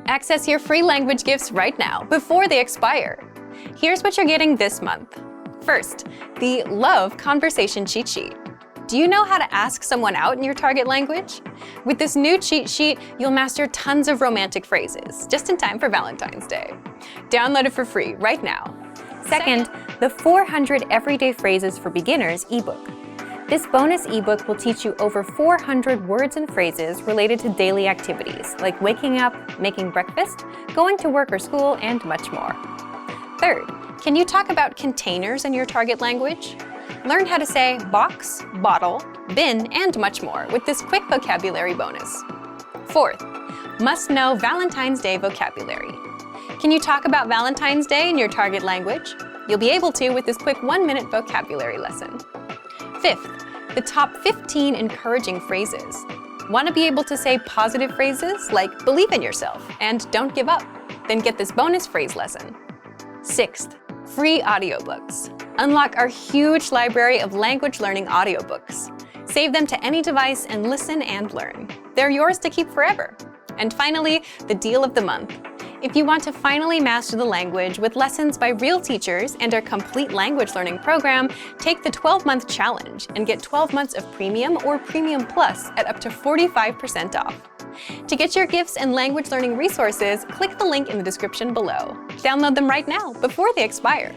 Access your free language gifts right now, before they expire. Here's what you're getting this month. First, the Love Conversation Cheat Sheet. Do you know how to ask someone out in your target language? With this new cheat sheet, you'll master tons of romantic phrases, just in time for Valentine's Day. Download it for free right now. Second, the 400 Everyday Phrases for Beginners ebook. This bonus ebook will teach you over 400 words and phrases related to daily activities, like waking up, making breakfast, going to work or school, and much more. Third, can you talk about containers in your target language? Learn how to say box, bottle, bin, and much more with this quick vocabulary bonus. Fourth, must-know Valentine's Day vocabulary. Can you talk about Valentine's Day in your target language? You'll be able to with this quick 1-minute vocabulary lesson. Fifth, the top 15 encouraging phrases. Want to be able to say positive phrases like believe in yourself and don't give up? Then get this bonus phrase lesson. Sixth, free audiobooks. Unlock our huge library of language learning audiobooks. Save them to any device and listen and learn. They're yours to keep forever. And finally, the deal of the month. If you want to finally master the language with lessons by real teachers and our complete language learning program, take the 12-month challenge and get 12 months of Premium or Premium Plus at up to 45% off. To get your gifts and language learning resources, click the link in the description below. Download them right now before they expire.